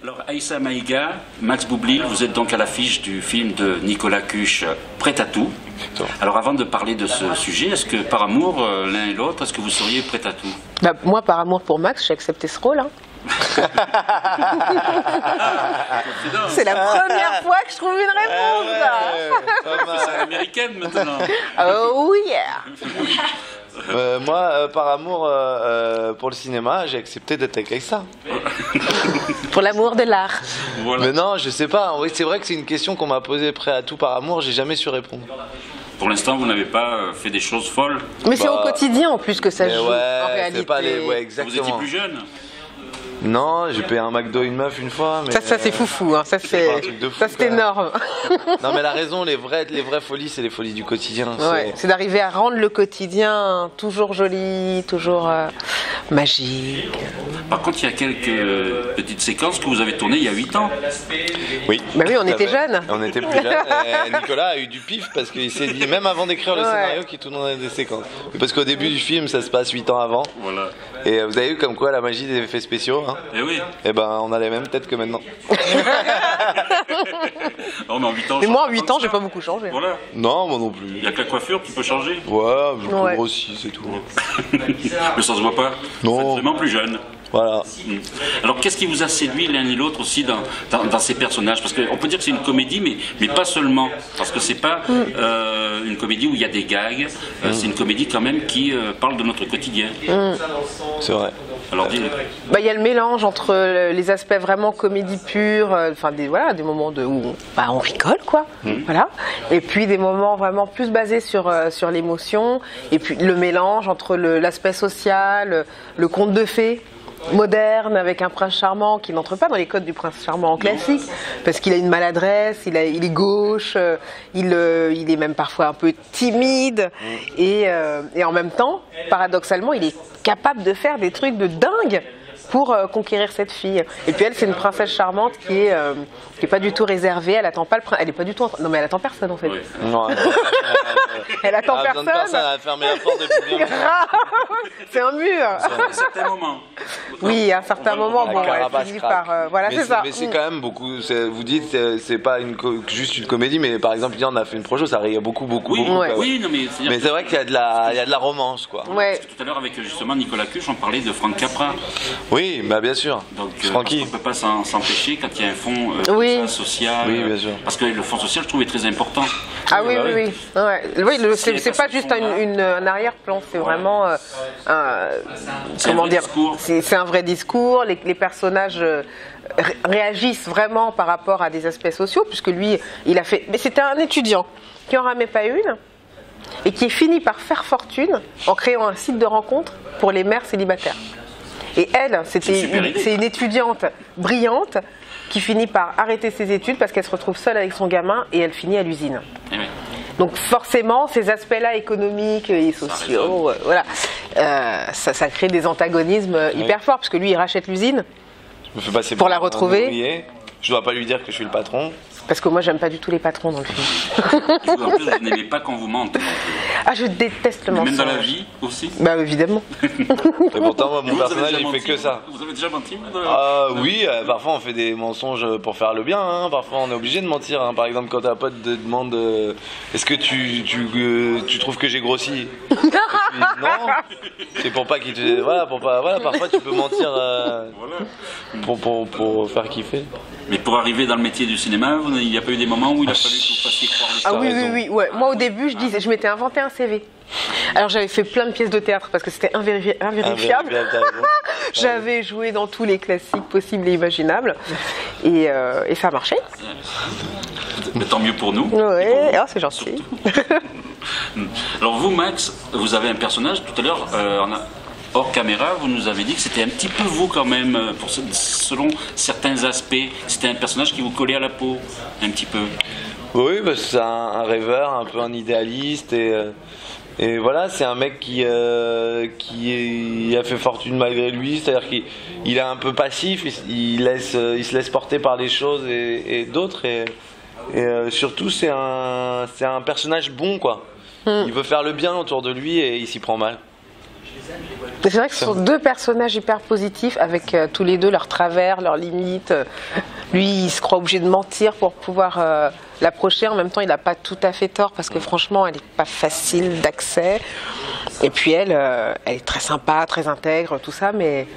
Alors, Aïssa Maïga, Max Boublil, vous êtes donc à l'affiche du film de Nicolas Cuche, Prêt à tout. Alors, avant de parler de ce sujet, est-ce que par amour, l'un et l'autre, est-ce que vous seriez prêt à tout? Bah, moi, par amour pour Max, j'ai accepté ce rôle. Hein. C'est la première fois que je trouve une réponse. C'est américaine maintenant. Oh yeah. Moi, par amour pour le cinéma, j'ai accepté d'être avec ça. Pour l'amour de l'art. Voilà. Mais non, je sais pas. Oui, c'est vrai que c'est une question qu'on m'a posée prêt à tout par amour, j'ai jamais su répondre. Pour l'instant, vous n'avez pas fait des choses folles. Mais c'est au quotidien en plus que ça se joue, en réalité. C'est pas les... ouais, exactement. Vous étiez plus jeune. Non, j'ai payé un McDo à une meuf une fois. Mais ça c'est foufou, hein. Ça c'est énorme. Non mais elle a raison, les vraies folies, c'est les folies du quotidien. Ouais, c'est d'arriver à rendre le quotidien toujours joli, toujours magique. Par contre, il y a quelques petites séquences que vous avez tournées il y a 8 ans. Oui. Bah oui, on était jeunes. On était plus jeunes. Et Nicolas a eu du pif parce qu'il s'est dit, même avant d'écrire le scénario, qu'il tournait des séquences. Parce qu'au début du film, ça se passe 8 ans avant. Voilà. Et vous avez vu comme quoi la magie des effets spéciaux. Hein. Et oui. Et ben, on a les mêmes têtes que maintenant. Non, mais en 8 ans, mais moi, en 8 ans, j'ai pas beaucoup changé. Voilà. Non, moi non plus. Il n'y a que la coiffure qui peut changer. Ouais, je plus grossi, c'est tout. Mais ça se voit pas. Non. Vous êtes vraiment plus jeune. Voilà. Alors, qu'est-ce qui vous a séduit l'un et l'autre aussi dans ces personnages? Parce qu'on peut dire que c'est une comédie, mais pas seulement. Parce que c'est pas une comédie où il y a des gags. C'est une comédie quand même qui parle de notre quotidien. C'est vrai. Alors, dis-nous. Bah, y a le mélange entre les aspects vraiment comédie pure, enfin des moments où on rigole quoi, voilà. Et puis des moments vraiment plus basés sur l'émotion. Et puis le mélange entre l'aspect social, le conte de fées moderne avec un prince charmant qui n'entre pas dans les codes du prince charmant en classique parce qu'il a une maladresse, il est gauche, il est même parfois un peu timide et en même temps, paradoxalement, il est capable de faire des trucs de dingue pour conquérir cette fille. Et puis elle, c'est une princesse charmante qui est pas du tout réservée. Elle attend pas le prince. Elle est pas du tout. Non mais elle attend personne en fait. Oui. Non, elle attend personne. Elle a fermé la porte depuis bien longtemps. C'est un mur. À un certain moment. Oui, à un certain moment, bon, elle finit par. Voilà, c'est ça. Mais c'est quand même beaucoup. Vous dites, c'est pas juste une comédie, mais par exemple, hier on a fait une projo, ça riait beaucoup. Oui, non mais. Mais c'est vrai qu'il y a de la romance, quoi. Ouais. Parce que tout à l'heure avec justement Nicolas Cuche, on parlait de Franck Capra. Oui, bah bien sûr. Donc, Francky. on ne peut pas s'empêcher quand il y a un fond social. Oui, bien sûr. Parce que le fond social, je trouve, est très important. Ah oui. Oui, c'est pas juste un arrière-plan, c'est vraiment comment dire. C'est un vrai discours. Les personnages réagissent vraiment par rapport à des aspects sociaux, puisque lui, il a fait. Mais c'était un étudiant qui en ramait pas une. Et qui finit par faire fortune en créant un site de rencontre pour les mères célibataires. Et elle, c'est une étudiante brillante qui finit par arrêter ses études parce qu'elle se retrouve seule avec son gamin et elle finit à l'usine. Oui. Donc forcément, ces aspects-là économiques et sociaux, ça crée des antagonismes hyper forts parce que lui, il rachète l'usine pour la retrouver. Je dois pas lui dire que je suis le patron. Parce que moi, j'aime pas du tout les patrons dans le film. En plus, vous n'aimez pas quand vous mente. Ah, je déteste le mensonge. Même dans la vie aussi. Bah évidemment. Et pourtant, moi, mon personnage, il fait que ça. Vous avez déjà menti? Oui, parfois on fait des mensonges pour faire le bien. Hein. Parfois, on est obligé de mentir. Hein. Par exemple, quand ta pote te demande est-ce que tu trouves que j'ai grossi? Non. C'est pour pas qu'il te. Voilà, parfois tu peux mentir pour faire kiffer. Mais pour arriver dans le métier du cinéma, il n'y a pas eu des moments où il a fallu que vous fassiez croire les Ah oui. Ouais. Moi, au début, je m'étais inventé un CV. Alors, j'avais fait plein de pièces de théâtre parce que c'était invérifiable. J'avais joué dans tous les classiques possibles et imaginables. Et ça a marché. Mais tant mieux pour nous. Oui, c'est gentil. Alors, vous, Max, vous avez un personnage. Tout à l'heure, hors caméra, vous nous avez dit que c'était un petit peu vous quand même, selon certains aspects. C'était un personnage qui vous collait à la peau, un petit peu. Oui, bah, c'est un rêveur, un peu un idéaliste et voilà, c'est un mec qui a fait fortune malgré lui, c'est-à-dire qu'il est un peu passif, il se laisse porter par les choses et d'autres et surtout c'est un personnage bon quoi. Il veut faire le bien autour de lui et il s'y prend mal. C'est vrai que ce sont deux personnages hyper positifs avec tous les deux leurs travers, leurs limites. Lui, il se croit obligé de mentir pour pouvoir l'approcher. En même temps, il n'a pas tout à fait tort parce que franchement, elle n'est pas facile d'accès. Et puis elle est très sympa, très intègre, tout ça, mais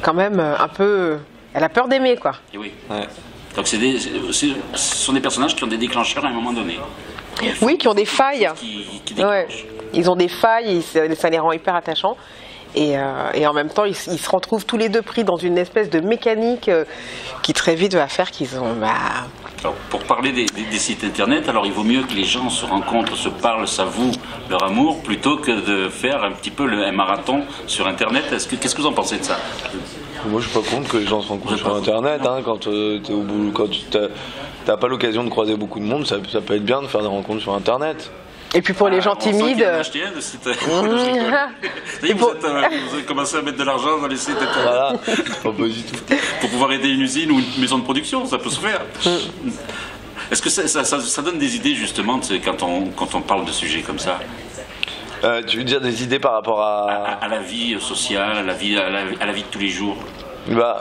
quand même un peu... Elle a peur d'aimer, quoi. Et oui. Ouais. Donc ce sont des personnages qui ont des déclencheurs à un moment donné. Oui, qui ont des failles. Qui Ouais. déclenchent. Ils ont des failles, et ça les rend hyper attachants. Et en même temps, ils se retrouvent tous les deux pris dans une espèce de mécanique qui très vite va faire qu'ils ont... Alors, pour parler des sites internet, alors il vaut mieux que les gens se rencontrent, se parlent, s'avouent leur amour, plutôt que de faire un petit peu un marathon sur internet. Qu'est-ce que vous en pensez de ça? Moi, je suis pas contre que les gens se rencontrent sur Internet. Hein, quand t'es au bout, quand tu t'as pas l'occasion de croiser beaucoup de monde, ça peut être bien de faire des rencontres sur Internet. Et puis pour les gens On sent qu'il timides... y en a acheté un, le site. Ça y est, vous avez commencé à mettre de l'argent dans les sites internet. Voilà, pas du tout. Pour pouvoir aider une usine ou une maison de production, ça peut se faire. Est-ce que ça donne des idées justement quand on parle de sujets comme ça? Tu veux dire des idées par rapport À la vie sociale, à la vie de tous les jours? Bah,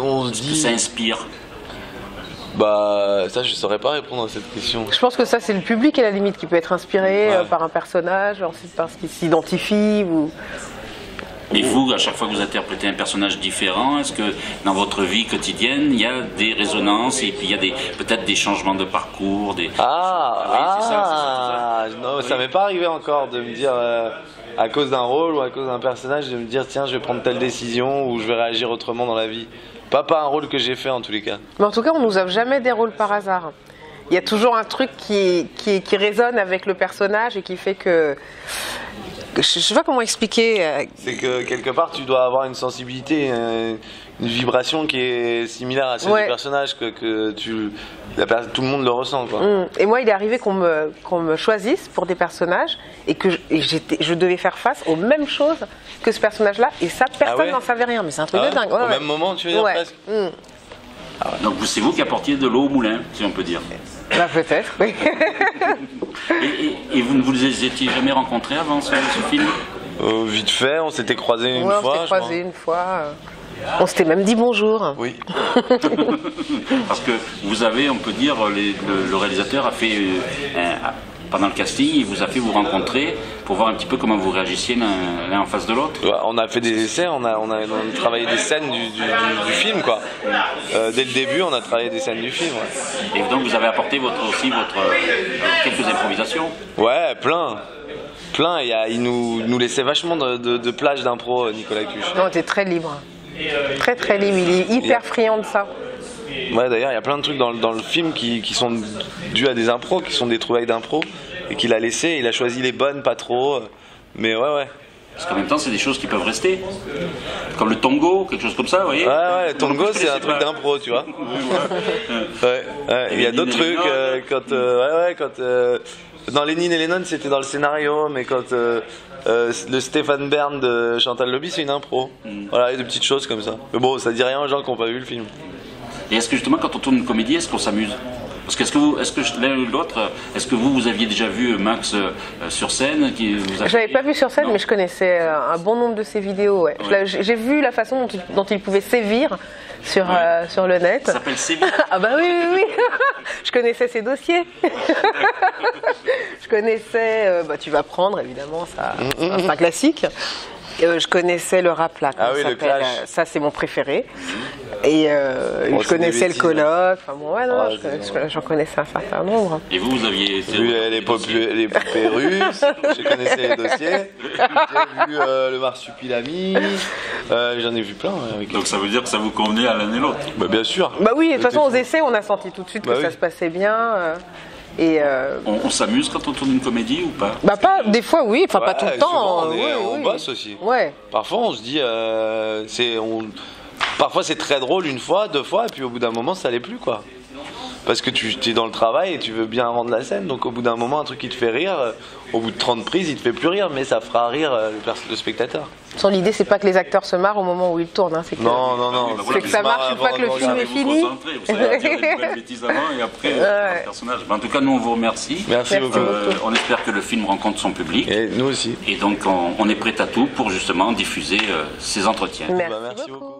on se Est-ce que dit... ça inspire? Bah, ça, je saurais pas répondre à cette question. Je pense que ça, c'est le public à la limite qui peut être inspiré Ouais. par un personnage, ensuite parce qu'il s'identifie ou... Et vous, à chaque fois que vous interprétez un personnage différent, est-ce que dans votre vie quotidienne, il y a des résonances et puis il y a peut-être des changements de parcours, des... Non, ça m'est pas arrivé encore de me dire à cause d'un rôle ou à cause d'un personnage de me dire tiens, je vais prendre telle décision ou je vais réagir autrement dans la vie. Pas un rôle que j'ai fait en tous les cas. Mais en tout cas, on nous offre jamais des rôles par hasard. Il y a toujours un truc qui résonne avec le personnage et qui fait que... Je sais pas comment expliquer. C'est que quelque part tu dois avoir une sensibilité, une vibration qui est similaire à celle du personnage, que tout le monde le ressent, quoi. Et moi, il est arrivé qu'on me choisisse pour des personnages et que je devais faire face aux mêmes choses que ce personnage-là, et ça, personne n'en savait rien. Mais c'est un truc de dingue. Au même moment, tu veux dire, presque. Donc c'est vous qui apportiez de l'eau au moulin, si on peut dire. Bah, peut-être, oui. Et vous ne vous étiez jamais rencontrés avant ce film? Vite fait, on s'était croisés une On fois. s'était croisés une fois. On s'était même dit bonjour. Oui. Parce que vous avez, on peut dire, le réalisateur a fait, pendant le casting, il vous a fait vous rencontrer pour voir un petit peu comment vous réagissiez l'un en face de l'autre. Ouais, on a fait des essais, on a travaillé des scènes du film, quoi. Dès le début, on a travaillé des scènes du film. Ouais. Et donc vous avez apporté quelques improvisations. Ouais, plein. Et il nous laissait vachement de plages d'impro, Nicolas Cuche. Non, on était très libre. Très très libre. Il est hyper friand de ça. Ouais, d'ailleurs, il y a plein de trucs dans le film qui sont dus à des impros, qui sont des trouvailles d'impro, et qu'il a laissé. Il a choisi les bonnes, pas trop. Mais ouais. Parce qu'en même temps, c'est des choses qui peuvent rester. Comme le tango, quelque chose comme ça, vous voyez? Ouais, le tango, c'est un truc d'impro, tu vois. Il y a d'autres trucs. Dans Lénine et Lennon, c'était dans le scénario, mais quand le Stéphane Bern de Chantal Lobby, c'est une impro. Voilà, il y a des petites choses comme ça. Mais bon, ça dit rien aux gens qui n'ont pas vu le film. Et est-ce que justement, quand on tourne une comédie, est-ce qu'on s'amuse? Parce que l'un ou l'autre, est-ce que vous aviez déjà vu Max sur scène? Je l'avais pas vu sur scène, mais je connaissais un bon nombre de ses vidéos. Ouais. J'ai vu la façon dont il pouvait sévir sur le net. Ça s'appelle sévir. Ah bah oui. Je connaissais ses dossiers. Je connaissais, tu vas prendre évidemment, ça, c'est un classique. Je connaissais le rap là, ah oui, le clash. Ça c'est mon préféré. Et je connaissais le colloque. Enfin bon, ouais, non, j'en connaissais un certain nombre. Et vous aviez été... les poupées russes, je connaissais les dossiers. J'ai vu le marsupilami. J'en ai vu plein. Avec... Donc ça veut dire que ça vous convenait à l'un et l'autre? Bah bien sûr. Bah oui, de toute façon aux essais on a senti tout de suite que ça se passait bien. On s'amuse quand on tourne une comédie ou pas? Bah pas, des fois oui, enfin pas tout le temps. On bosse aussi. Ouais. Parfois on se dit, parfois c'est très drôle une fois, deux fois, et puis au bout d'un moment ça l'est plus, quoi. parce que tu es dans le travail et tu veux bien rendre la scène. Donc au bout d'un moment, un truc qui te fait rire, au bout de 30 prises, il te fait plus rire, mais ça fera rire le spectateur. L'idée, c'est pas que les acteurs se marrent au moment où ils tournent. Hein, c'est que, Non. C'est que ça marche une fois que le film est fini. Vous savez dire des belles bêtises avant et après le personnage. En tout cas, nous on vous remercie. Merci beaucoup. On espère que le film rencontre son public. Et nous aussi. Et donc on est prêt à tout pour justement diffuser ces entretiens. Merci Merci beaucoup. beaucoup.